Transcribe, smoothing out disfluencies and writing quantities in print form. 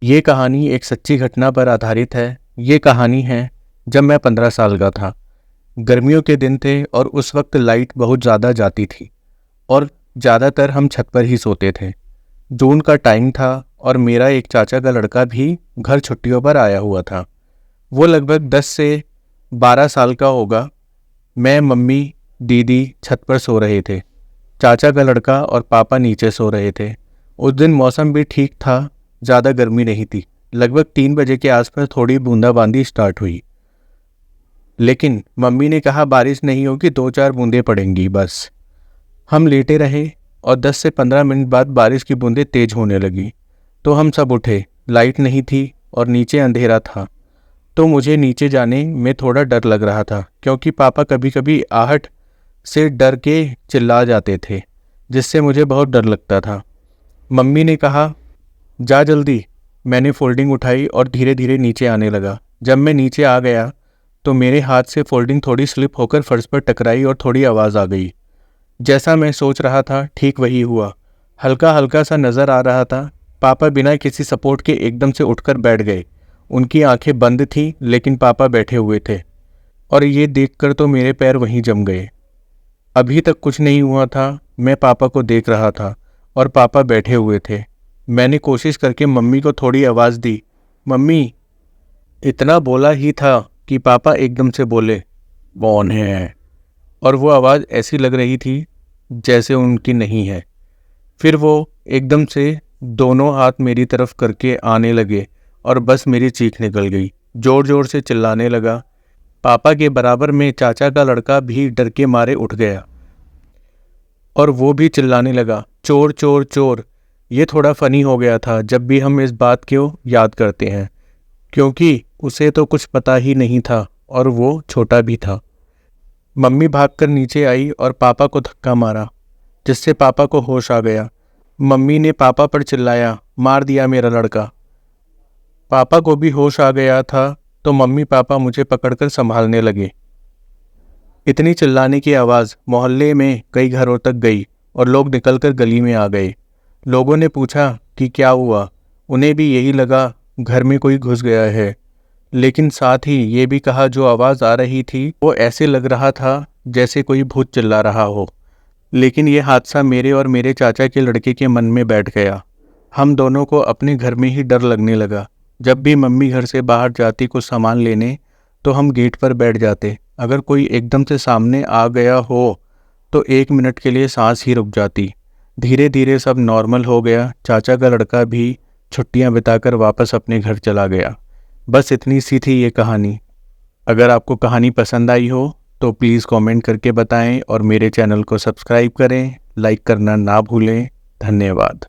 ये कहानी एक सच्ची घटना पर आधारित है। ये कहानी है जब मैं 15 साल का था। गर्मियों के दिन थे और उस वक्त लाइट बहुत ज़्यादा जाती थी और ज़्यादातर हम छत पर ही सोते थे। जून का टाइम था और मेरा एक चाचा का लड़का भी घर छुट्टियों पर आया हुआ था। वो लगभग 10 से 12 साल का होगा। मैं, मम्मी, दीदी छत पर सो रहे थे। चाचा का लड़का और पापा नीचे सो रहे थे। उस दिन मौसम भी ठीक था, ज़्यादा गर्मी नहीं थी। लगभग 3 बजे के आसपास थोड़ी बूंदाबांदी स्टार्ट हुई, लेकिन मम्मी ने कहा बारिश नहीं होगी, 2-4 बूंदें पड़ेंगी बस। हम लेटे रहे और 10 से 15 मिनट बाद बारिश की बूंदें तेज होने लगी तो हम सब उठे। लाइट नहीं थी और नीचे अंधेरा था, तो मुझे नीचे जाने में थोड़ा डर लग रहा था क्योंकि पापा कभी कभी आहट से डर के चिल्ला जाते थे, जिससे मुझे बहुत डर लगता था। मम्मी ने कहा जा जल्दी। मैंने फोल्डिंग उठाई और धीरे धीरे नीचे आने लगा। जब मैं नीचे आ गया तो मेरे हाथ से फोल्डिंग थोड़ी स्लिप होकर फर्श पर टकराई और थोड़ी आवाज़ आ गई। जैसा मैं सोच रहा था ठीक वही हुआ। हल्का हल्का सा नज़र आ रहा था। पापा बिना किसी सपोर्ट के एकदम से उठकर बैठ गए। उनकी आंखें बंद थीं लेकिन पापा बैठे हुए थे और ये देखकर तो मेरे पैर वहीं जम गए। अभी तक कुछ नहीं हुआ था। मैं पापा को देख रहा था और पापा बैठे हुए थे। मैंने कोशिश करके मम्मी को थोड़ी आवाज़ दी, मम्मी। इतना बोला ही था कि पापा एकदम से बोले, कौन है? और वो आवाज़ ऐसी लग रही थी जैसे उनकी नहीं है। फिर वो एकदम से दोनों हाथ मेरी तरफ करके आने लगे और बस मेरी चीख निकल गई। ज़ोर ज़ोर से चिल्लाने लगा। पापा के बराबर में चाचा का लड़का भी डर के मारे उठ गया और वो भी चिल्लाने लगा, चोर चोर चोर। ये थोड़ा फनी हो गया था जब भी हम इस बात को याद करते हैं, क्योंकि उसे तो कुछ पता ही नहीं था और वो छोटा भी था। मम्मी भागकर नीचे आई और पापा को धक्का मारा, जिससे पापा को होश आ गया। मम्मी ने पापा पर चिल्लाया, मार दिया मेरा लड़का। पापा को भी होश आ गया था तो मम्मी पापा मुझे पकड़कर संभालने लगे। इतनी चिल्लाने की आवाज़ मोहल्ले में कई घरों तक गई और लोग निकलकर गली में आ गए। लोगों ने पूछा कि क्या हुआ। उन्हें भी यही लगा घर में कोई घुस गया है, लेकिन साथ ही ये भी कहा जो आवाज़ आ रही थी वो ऐसे लग रहा था जैसे कोई भूत चिल्ला रहा हो। लेकिन ये हादसा मेरे और मेरे चाचा के लड़के के मन में बैठ गया। हम दोनों को अपने घर में ही डर लगने लगा। जब भी मम्मी घर से बाहर जाती कुछ सामान लेने तो हम गेट पर बैठ जाते। अगर कोई एकदम से सामने आ गया हो तो 1 मिनट के लिए सांस ही रुक जाती। धीरे धीरे सब नॉर्मल हो गया। चाचा का लड़का भी छुट्टियां बिताकर वापस अपने घर चला गया। बस इतनी सी थी ये कहानी। अगर आपको कहानी पसंद आई हो तो प्लीज़ कमेंट करके बताएं और मेरे चैनल को सब्सक्राइब करें, लाइक करना ना भूलें। धन्यवाद।